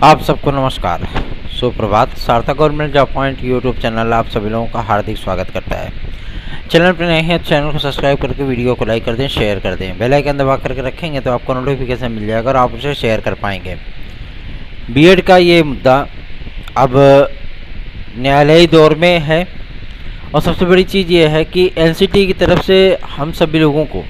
आप सबको नमस्कार, सुप्रभात। सार्थक government job point YouTube channel आप सभी लोगों का हार्दिक स्वागत करता है। चैनल पर नए हैं तो चैनल को सब्सक्राइब करके वीडियो को लाइक कर दें, शेयर कर दें। बेल आइकन दबा करके रखेंगे तो आपको नोटिफिकेशन मिल जाएगा और आप उसे शेयर कर पाएंगे। बीएड का ये मुद्दा अब न्यायालयी दौर में है और सबसे बड़ी चीज़ ये है कि एनसीटी की तरफ से हम सभी लोगों को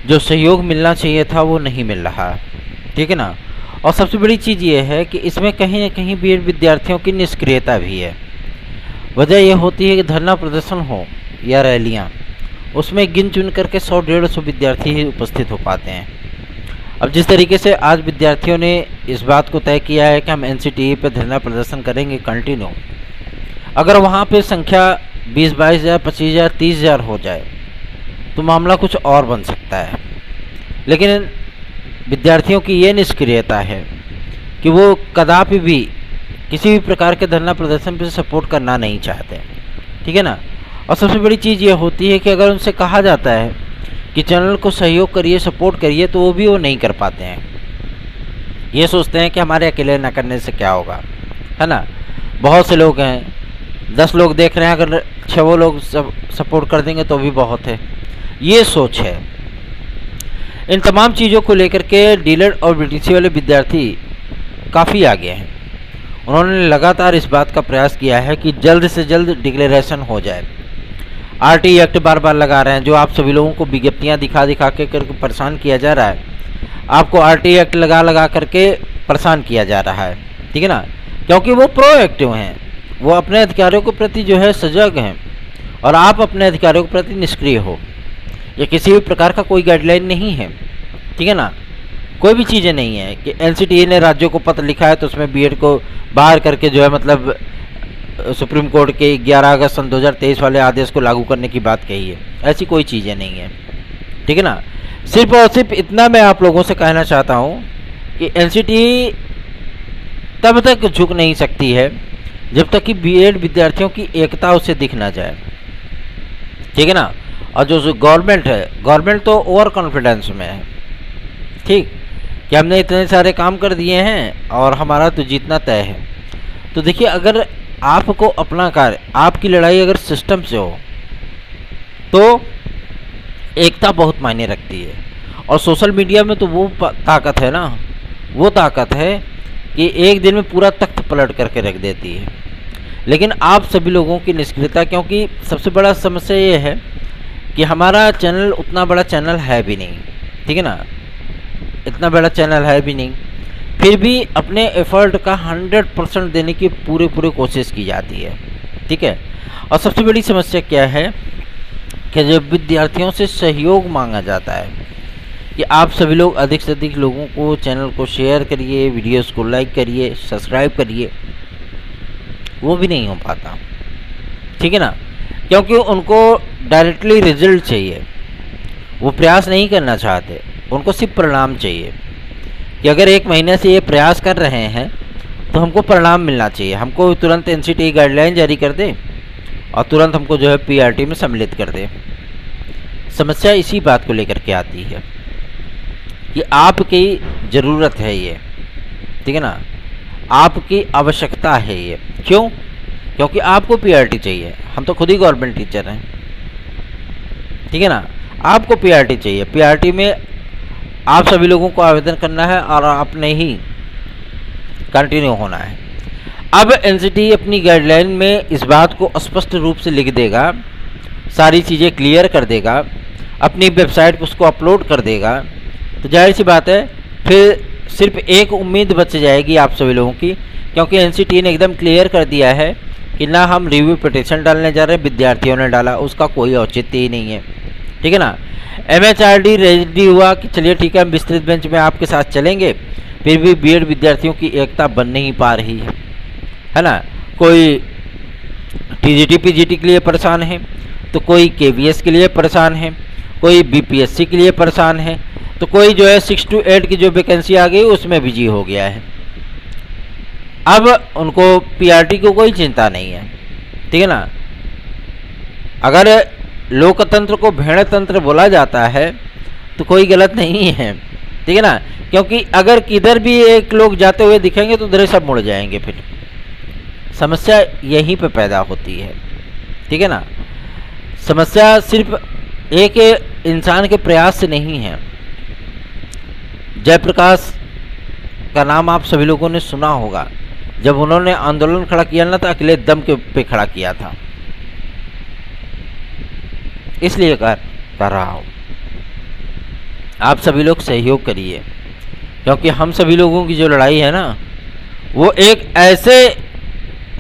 जो सहयोग मिलना चाहिए था वो नहीं मिल रहा, ठीक है ना। और सबसे बड़ी चीज़ ये है कि इसमें कहीं न कहीं बीएड विद्यार्थियों की निष्क्रियता भी है। वजह यह होती है कि धरना प्रदर्शन हो या रैलियाँ, उसमें गिन चुन करके 100-150 विद्यार्थी ही उपस्थित हो पाते हैं। अब जिस तरीके से आज विद्यार्थियों ने इस बात को तय किया है कि हम एनसीटीई पे धरना प्रदर्शन करेंगे कंटिन्यू, अगर वहाँ पे संख्या 20-22 हज़ार, 25,000, 30,000 हो जाए तो मामला कुछ और बन सकता है। लेकिन विद्यार्थियों की ये निष्क्रियता है कि वो कदापि भी किसी भी प्रकार के धरना प्रदर्शन पर सपोर्ट करना नहीं चाहते, ठीक है ना। और सबसे बड़ी चीज़ ये होती है कि अगर उनसे कहा जाता है कि चैनल को सहयोग करिए, सपोर्ट करिए, तो वो नहीं कर पाते हैं। ये सोचते हैं कि हमारे अकेले ना करने से क्या होगा, है ना। बहुत से लोग हैं, 10 लोग देख रहे हैं, अगर 6 लोग सपोर्ट कर देंगे तो भी बहुत है। ये सोच है। इन तमाम चीज़ों को लेकर के डीलर और बीटीसी वाले विद्यार्थी काफ़ी आगे हैं। उन्होंने लगातार इस बात का प्रयास किया है कि जल्द से जल्द डिक्लेरेशन हो जाए। आरटी एक्ट बार बार लगा रहे हैं, जो आप सभी लोगों को विज्ञप्तियाँ दिखा दिखा के करके परेशान किया जा रहा है। आपको आरटी एक्ट लगा करके परेशान किया जा रहा है, ठीक है ना। क्योंकि वो प्रोएक्टिव हैं, वो अपने अधिकारियों के प्रति जो है सजग हैं और आप अपने अधिकारियों के प्रति निष्क्रिय हो। ये किसी भी प्रकार का कोई गाइडलाइन नहीं है, ठीक है ना। कोई भी चीज़ें नहीं है कि एनसीटीई ने राज्यों को पत्र लिखा है तो उसमें बीएड को बाहर करके जो है मतलब सुप्रीम कोर्ट के 11 अगस्त सन 2023 वाले आदेश को लागू करने की बात कही है। ऐसी कोई चीज़ें नहीं है, ठीक है ना। सिर्फ और सिर्फ इतना मैं आप लोगों से कहना चाहता हूँ कि एनसीटीई तब तक झुक नहीं सकती है जब तक कि बीएड विद्यार्थियों की एकता उसे दिख ना जाए, ठीक है ना। और जो गवर्नमेंट है, गवर्नमेंट तो ओवर कॉन्फिडेंस में है, ठीक, कि हमने इतने सारे काम कर दिए हैं और हमारा तो जीतना तय है। तो देखिए, अगर आपको अपना कार्य, आपकी लड़ाई अगर सिस्टम से हो तो एकता बहुत मायने रखती है। और सोशल मीडिया में तो वो ताकत है ना, वो ताकत है कि एक दिन में पूरा तख्त पलट करके रख देती है। लेकिन आप सभी लोगों की निष्क्रियता, क्योंकि सबसे बड़ा समस्या ये है कि हमारा चैनल उतना बड़ा चैनल है भी नहीं, ठीक है ना, इतना बड़ा चैनल है भी नहीं, फिर भी अपने एफर्ट का 100% देने की पूरी कोशिश की जाती है, ठीक है। और सबसे बड़ी समस्या क्या है कि जब विद्यार्थियों से सहयोग मांगा जाता है कि आप सभी लोग अधिक से अधिक लोगों को चैनल को शेयर करिए, वीडियोस को लाइक करिए, सब्सक्राइब करिए, वो भी नहीं हो पाता, ठीक है ना। क्योंकि उनको डायरेक्टली रिजल्ट चाहिए, वो प्रयास नहीं करना चाहते, उनको सिर्फ परिणाम चाहिए कि अगर 1 महीने से ये प्रयास कर रहे हैं तो हमको परिणाम मिलना चाहिए, हमको तुरंत एनसीटीई गाइडलाइन जारी कर दे और तुरंत हमको जो है पीआरटी में सम्मिलित कर दे। समस्या इसी बात को लेकर के आती है कि आपकी ज़रूरत है ये, ठीक है ना, आपकी आवश्यकता है ये। क्यों? क्योंकि आपको पीआरटी चाहिए। हम तो खुद ही गवर्नमेंट टीचर हैं, ठीक है ना। आपको पीआरटी चाहिए, पीआरटी में आप सभी लोगों को आवेदन करना है और आपने ही कंटिन्यू होना है। अब एनसीटीई अपनी गाइडलाइन में इस बात को स्पष्ट रूप से लिख देगा, सारी चीज़ें क्लियर कर देगा, अपनी वेबसाइट पर उसको अपलोड कर देगा, तो जाहिर सी बात है फिर सिर्फ एक उम्मीद बच जाएगी आप सभी लोगों की। क्योंकि एनसीटीई ने एकदम क्लियर कर दिया है कि ना हम रिव्यू पिटीशन डालने जा रहे हैं, विद्यार्थियों ने डाला, उसका कोई औचित्य ही नहीं है, ठीक है ना। एमएचआरडी रेडी हुआ कि चलिए ठीक है, हम विस्तृत बेंच में आपके साथ चलेंगे, फिर भी बीएड विद्यार्थियों की एकता बन नहीं पा रही है ना। कोई टीजीटी पीजीटी के लिए परेशान है, तो कोई केवीएस के लिए परेशान है, कोई बीपीएससी के लिए परेशान है, तो कोई जो है 6 to 8 की जो वैकेंसी आ गई उसमें बिजी हो गया है। अब उनको पीआरटी को कोई चिंता नहीं है, ठीक है ना। अगर लोकतंत्र को भेड़ तंत्र बोला जाता है तो कोई गलत नहीं है, ठीक है ना, क्योंकि अगर किधर भी एक लोग जाते हुए दिखेंगे तो उधर सब मुड़ जाएंगे, फिर समस्या यहीं पे पैदा होती है। ठीक है ना, समस्या सिर्फ एक इंसान के प्रयास से नहीं है। जयप्रकाश का नाम आप सभी लोगों ने सुना होगा, जब उन्होंने आंदोलन खड़ा किया ना, तो अकेले दम के पे खड़ा किया था। इसलिए कर रहा हूँ, आप सभी लोग सहयोग करिए, क्योंकि हम सभी लोगों की जो लड़ाई है ना, वो एक ऐसे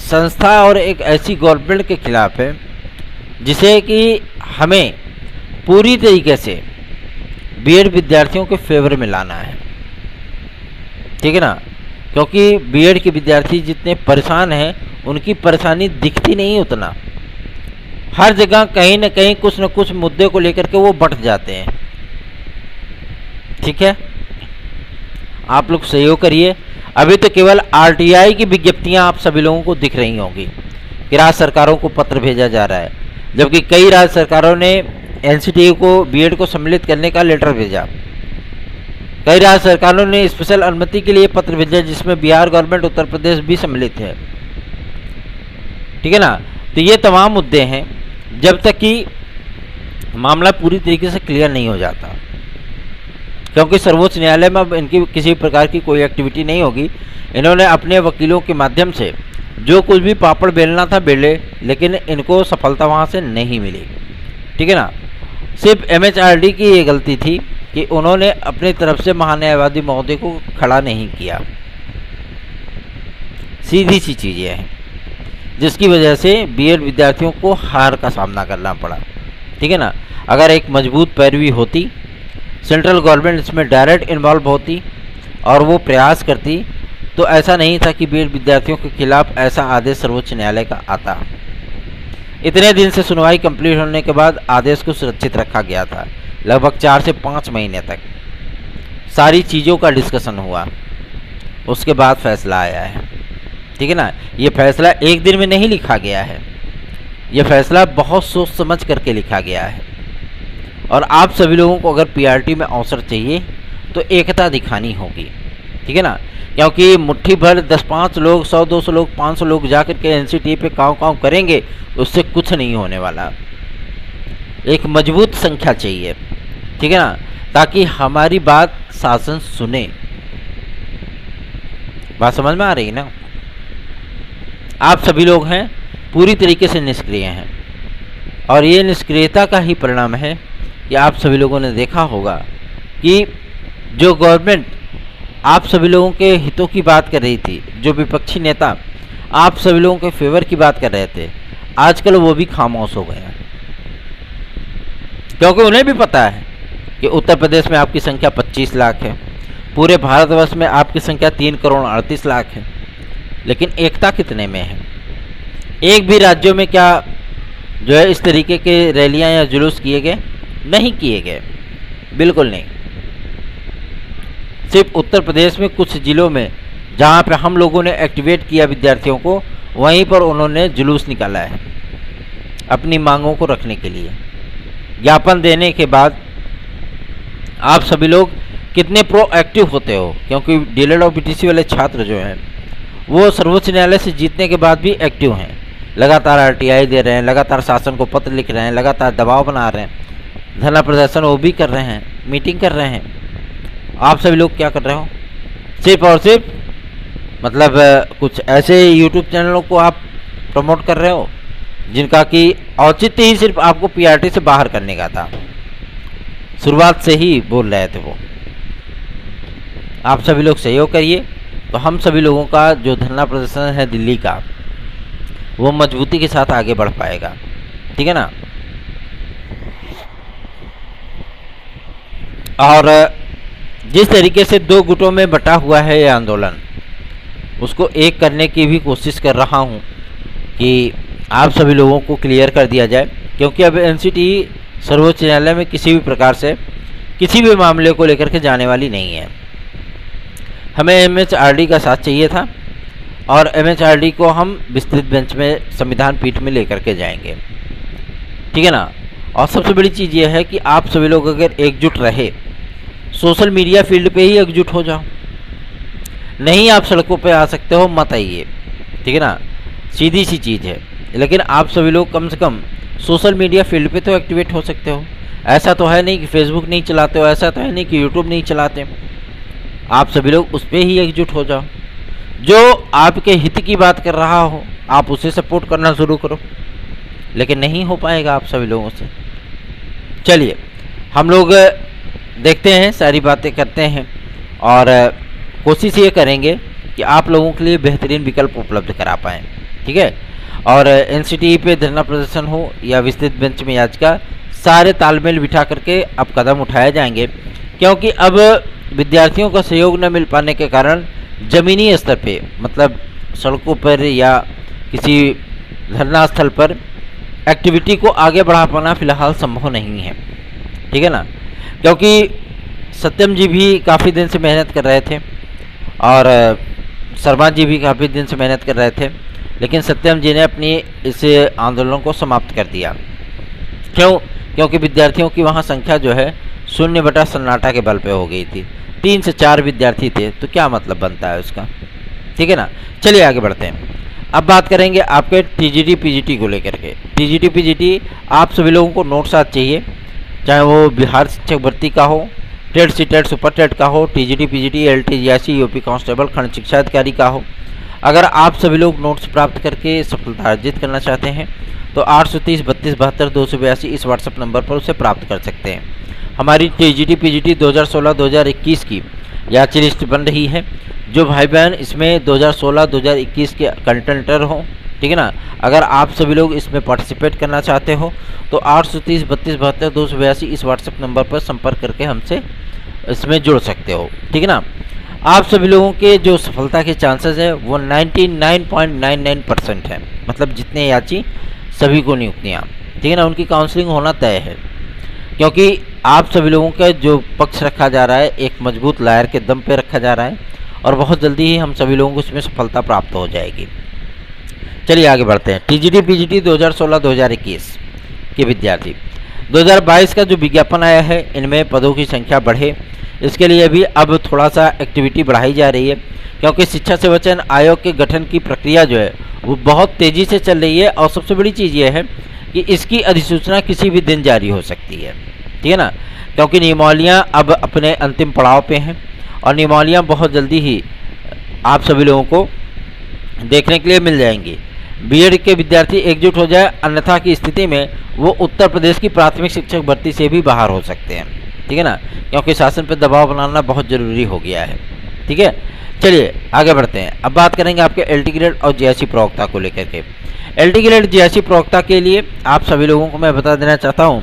संस्था और एक ऐसी गवर्नमेंट के खिलाफ है जिसे कि हमें पूरी तरीके से बीएड विद्यार्थियों के फेवर में लाना है। ठीक है ना, क्योंकि बीएड के विद्यार्थी जितने परेशान हैं, उनकी परेशानी दिखती नहीं उतना। हर जगह कहीं न कहीं कुछ न कुछ मुद्दे को लेकर के वो बट जाते हैं। ठीक है, आप लोग सहयोग करिए। अभी तो केवल आरटीआई की विज्ञप्तियां आप सभी लोगों को दिख रही होंगी कि राज्य सरकारों को पत्र भेजा जा रहा है, जबकि कई राज्य सरकारों ने एनसीटीयू को बीएड को सम्मिलित करने का लेटर भेजा। कई राज्य सरकारों ने स्पेशल अनुमति के लिए पत्र भेजा, जिसमें बिहार गवर्नमेंट, उत्तर प्रदेश भी सम्मिलित है। ठीक है ना, तो ये तमाम मुद्दे हैं, जब तक कि मामला पूरी तरीके से क्लियर नहीं हो जाता, क्योंकि सर्वोच्च न्यायालय में अब इनकी किसी प्रकार की कोई एक्टिविटी नहीं होगी। इन्होंने अपने वकीलों के माध्यम से जो कुछ भी पापड़ बेलना था बेले, लेकिन इनको सफलता वहाँ से नहीं मिली। ठीक है ना, सिर्फ एमएचआरडी की ये गलती थी कि उन्होंने अपनी तरफ से महान्यायवादी महोदय को खड़ा नहीं किया। सीधी सी चीज़ें हैं, जिसकी वजह से बीएड विद्यार्थियों को हार का सामना करना पड़ा। ठीक है ना, अगर एक मजबूत पैरवी होती, सेंट्रल गवर्नमेंट इसमें डायरेक्ट इन्वॉल्व होती और वो प्रयास करती, तो ऐसा नहीं था कि बीएड विद्यार्थियों के खिलाफ ऐसा आदेश सर्वोच्च न्यायालय का आता। इतने दिन से सुनवाई कंप्लीट होने के बाद आदेश को सुरक्षित रखा गया था। लगभग 4 से 5 महीने तक सारी चीज़ों का डिस्कशन हुआ, उसके बाद फैसला आया है। ठीक है ना, ये फैसला एक दिन में नहीं लिखा गया है, ये फैसला बहुत सोच समझ करके लिखा गया है। और आप सभी लोगों को अगर पीआरटी में अवसर चाहिए तो एकता दिखानी होगी। ठीक है ना, क्योंकि मुट्ठी भर 10-5 लोग, 100-200 लोग, 500 लोग जाकर के एनसीटी पे काँव करेंगे, उससे कुछ नहीं होने वाला। एक मजबूत संख्या चाहिए। ठीक है ना, ताकि हमारी बात शासन सुने। बात समझ में आ रही ना? आप सभी लोग हैं पूरी तरीके से निष्क्रिय हैं, और ये निष्क्रियता का ही परिणाम है कि आप सभी लोगों ने देखा होगा कि जो गवर्नमेंट आप सभी लोगों के हितों की बात कर रही थी, जो विपक्षी नेता आप सभी लोगों के फेवर की बात कर रहे थे, आजकल वो भी खामोश हो गए हैं। क्योंकि उन्हें भी पता है कि उत्तर प्रदेश में आपकी संख्या 25 लाख है, पूरे भारतवर्ष में आपकी संख्या 3 करोड़ 38 लाख है, लेकिन एकता कितने में है? एक भी राज्यों में क्या जो है इस तरीके के रैलियां या जुलूस किए गए? नहीं किए गए, बिल्कुल नहीं। सिर्फ उत्तर प्रदेश में कुछ जिलों में जहां पे हम लोगों ने एक्टिवेट किया विद्यार्थियों को, वहीं पर उन्होंने जुलूस निकाला है अपनी मांगों को रखने के लिए। ज्ञापन देने के बाद आप सभी लोग कितने प्रोएक्टिव होते हो, क्योंकि डीएलएड और बीटीसी वाले छात्र जो हैं वो सर्वोच्च न्यायालय से जीतने के बाद भी एक्टिव हैं, लगातार आरटीआई दे रहे हैं, लगातार शासन को पत्र लिख रहे हैं, लगातार दबाव बना रहे हैं, धरना प्रदर्शन वो भी कर रहे हैं, मीटिंग कर रहे हैं। आप सभी लोग क्या कर रहे हो? सिर्फ और सिर्फ मतलब कुछ ऐसे यूट्यूब चैनलों को आप प्रमोट कर रहे हो जिनका कि औचित्य ही सिर्फ आपको पीआरटी से बाहर करने का था। शुरुआत से ही बोल रहे थे वो। आप सभी लोग सहयोग करिए, तो हम सभी लोगों का जो धरना प्रदर्शन है दिल्ली का, वो मजबूती के साथ आगे बढ़ पाएगा। ठीक है ना? और जिस तरीके से 2 गुटों में बटा हुआ है ये आंदोलन, उसको एक करने की भी कोशिश कर रहा हूँ कि आप सभी लोगों को क्लियर कर दिया जाए, क्योंकि अब एनसीटी सर्वोच्च न्यायालय में किसी भी प्रकार से किसी भी मामले को लेकर के जाने वाली नहीं है। हमें एमएचआरडी का साथ चाहिए था, और एमएचआरडी को हम विस्तृत बेंच में संविधान पीठ में लेकर के जाएंगे। ठीक है ना? और सबसे बड़ी चीज़ ये है कि आप सभी लोग अगर एकजुट रहे सोशल मीडिया फील्ड पे ही एकजुट हो जाओ। नहीं आप सड़कों पे आ सकते हो, मत आइए, ठीक है ना, सीधी सी चीज़ है। लेकिन आप सभी लोग कम से कम सोशल मीडिया फील्ड पे तो एक्टिवेट हो सकते हो। ऐसा तो है नहीं कि फेसबुक नहीं चलाते हो, ऐसा तो है नहीं कि यूट्यूब नहीं चलाते। आप सभी लोग उस पर ही एकजुट हो जाओ। जो आपके हित की बात कर रहा हो आप उसे सपोर्ट करना शुरू करो। लेकिन नहीं हो पाएगा आप सभी लोगों से। चलिए हम लोग देखते हैं, सारी बातें करते हैं और कोशिश ये करेंगे कि आप लोगों के लिए बेहतरीन विकल्प उपलब्ध करा पाएँ, ठीक है। और एनसीटीई पे धरना प्रदर्शन हो या विस्तृत बेंच में याचिका, सारे तालमेल बिठा करके अब कदम उठाए जाएंगे। क्योंकि अब विद्यार्थियों का सहयोग न मिल पाने के कारण ज़मीनी स्तर पे, मतलब सड़कों पर या किसी धरना स्थल पर एक्टिविटी को आगे बढ़ा पाना फिलहाल संभव नहीं है, ठीक है ना। क्योंकि सत्यम जी भी काफ़ी दिन से मेहनत कर रहे थे और शर्मा जी भी काफ़ी दिन से मेहनत कर रहे थे, लेकिन सत्यम जी ने अपनी इस आंदोलन को समाप्त कर दिया। क्यों? क्योंकि विद्यार्थियों की वहाँ संख्या जो है 0/सन्नाटा के बल पे हो गई थी। 3 से 4 विद्यार्थी थे, तो क्या मतलब बनता है उसका, ठीक है ना। चलिए आगे बढ़ते हैं। अब बात करेंगे आपके टीजीटी पीजीटी को लेकर के। टीजीटी पीजीटी आप सभी लोगों को नोट्स आज चाहिए, चाहे वो बिहार शिक्षक भर्ती का हो, TET C TET super TET का हो, TGT PGT LT GIC UP constable खंड शिक्षा अधिकारी का हो। अगर आप सभी लोग नोट्स प्राप्त करके सफलता अर्जित करना चाहते हैं तो 830 32 72 282 इस व्हाट्सएप नंबर पर उसे प्राप्त कर सकते हैं। हमारी टीजीटी पीजीटी 2016-2021 की याची लिस्ट बन रही है। जो भाई बहन इसमें 2016-2021 के कंटेंटर हों, ठीक है ना, अगर आप सभी लोग इसमें पार्टिसिपेट करना चाहते हो तो 830 32 72 282 इस व्हाट्सएप नंबर पर संपर्क करके हमसे इसमें जुड़ सकते हो, ठीक है ना। आप सभी लोगों के जो सफलता के चांसेस है वो 99.99% है, मतलब जितने याची सभी को नियुक्तियाँ, ठीक है ना, उनकी काउंसलिंग होना तय है। क्योंकि आप सभी लोगों का जो पक्ष रखा जा रहा है एक मजबूत लायर के दम पे रखा जा रहा है और बहुत जल्दी ही हम सभी लोगों को इसमें सफलता प्राप्त हो जाएगी। चलिए आगे बढ़ते हैं। टीजीटी पीजीटी 2016-2021 के विद्यार्थी 2022 का जो विज्ञापन आया है इनमें पदों की संख्या बढ़े, इसके लिए भी अब थोड़ा सा एक्टिविटी बढ़ाई जा रही है। क्योंकि शिक्षा सेवचयन आयोग के गठन की प्रक्रिया जो है वो बहुत तेज़ी से चल रही है और सबसे बड़ी चीज़ ये है कि इसकी अधिसूचना किसी भी दिन जारी हो सकती है, ठीक है ना। क्योंकि नियमावलियाँ अब अपने अंतिम पड़ाव पे हैं और नियमावलियाँ बहुत जल्दी ही आप सभी लोगों को देखने के लिए मिल जाएंगी। बीएड के विद्यार्थी एकजुट हो जाए, अन्यथा की स्थिति में वो उत्तर प्रदेश की प्राथमिक शिक्षक भर्ती से भी बाहर हो सकते हैं, ठीक है ना, क्योंकि शासन पर दबाव बनाना बहुत ज़रूरी हो गया है, ठीक है। चलिए आगे बढ़ते हैं। अब बात करेंगे आपके एलटी ग्रेड और जीआईसी प्रवक्ता को लेकर के। एलटी ग्रेड जीआईसी प्रवक्ता के लिए आप सभी लोगों को मैं बता देना चाहता हूं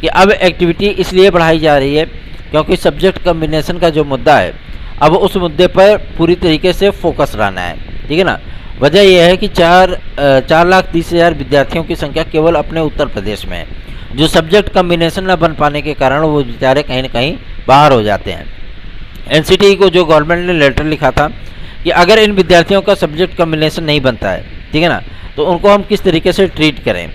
कि अब एक्टिविटी इसलिए बढ़ाई जा रही है क्योंकि सब्जेक्ट कम्बिनेशन का जो मुद्दा है अब उस मुद्दे पर पूरी तरीके से फोकस रहना है, ठीक है ना। वजह यह है कि 4,30,000 विद्यार्थियों की संख्या केवल अपने उत्तर प्रदेश में है। जो सब्जेक्ट कम्बिनेशन न बन पाने के कारण वो बेचारे कहीं ना कहीं बाहर हो जाते हैं। एनसीटीई को जो गवर्नमेंट ने लेटर लिखा था कि अगर इन विद्यार्थियों का सब्जेक्ट कम्बिनेशन नहीं बनता है, ठीक है ना, तो उनको हम किस तरीके से ट्रीट करें,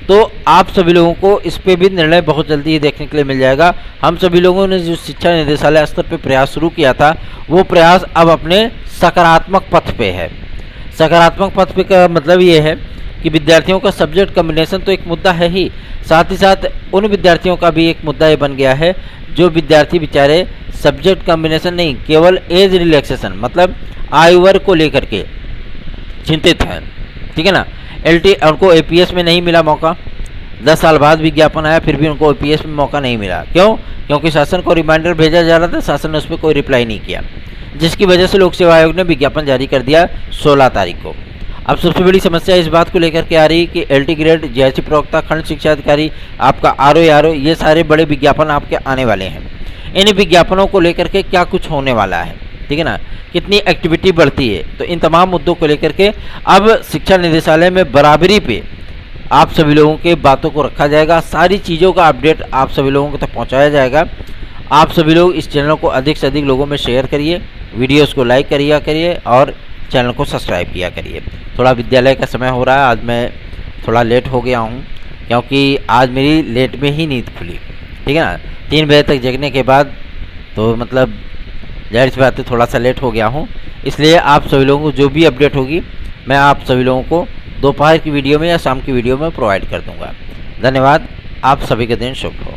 तो आप सभी लोगों को इस पे भी निर्णय बहुत जल्दी ही देखने के लिए मिल जाएगा। हम सभी लोगों ने जो शिक्षा निदेशालय स्तर पे प्रयास शुरू किया था वो प्रयास अब अपने सकारात्मक पथ पे है। सकारात्मक पथ पे का मतलब ये है कि विद्यार्थियों का सब्जेक्ट कम्बिनेशन तो एक मुद्दा है ही, साथ ही साथ उन विद्यार्थियों का भी एक मुद्दा ये बन गया है जो विद्यार्थी बेचारे सब्जेक्ट कम्बिनेशन नहीं केवल एज रिलैक्सेशन मतलब आयु वर्ग को लेकर के चिंतित हैं, ठीक है ना। एलटी उनको एपीएस में नहीं मिला मौका, 10 साल बाद विज्ञापन आया फिर भी उनको एपीएस में मौका नहीं मिला। क्यों? क्योंकि शासन को रिमाइंडर भेजा जा रहा था, शासन ने उस पर कोई रिप्लाई नहीं किया, जिसकी वजह से लोक सेवा आयोग ने विज्ञापन जारी कर दिया 16 तारीख को। अब सबसे बड़ी समस्या इस बात को लेकर के आ रही कि एलटी ग्रेड जीआईसी प्रवक्ता खंड शिक्षा अधिकारी आपका आरओ ये सारे बड़े विज्ञापन आपके आने वाले हैं। इन विज्ञापनों को लेकर के क्या कुछ होने वाला है, ठीक है ना, कितनी एक्टिविटी बढ़ती है, तो इन तमाम मुद्दों को लेकर के अब शिक्षा निदेशालय में बराबरी पे आप सभी लोगों के बातों को रखा जाएगा। सारी चीज़ों का अपडेट आप सभी लोगों तक पहुंचाया जाएगा। आप सभी लोग इस चैनल को अधिक से अधिक लोगों में शेयर करिए, वीडियोस को लाइक करिए और चैनल को सब्सक्राइब किया करिए। थोड़ा विद्यालय का समय हो रहा है, आज मैं थोड़ा लेट हो गया हूँ क्योंकि आज मेरी लेट में ही नींद खुली, ठीक है ना। 3 बजे तक जगने के बाद तो मतलब जाहिर सी बात है थोड़ा सा लेट हो गया हूँ, इसलिए आप सभी लोगों को जो भी अपडेट होगी मैं आप सभी लोगों को दोपहर की वीडियो में या शाम की वीडियो में प्रोवाइड कर दूँगा। धन्यवाद। आप सभी का दिन शुभ हो।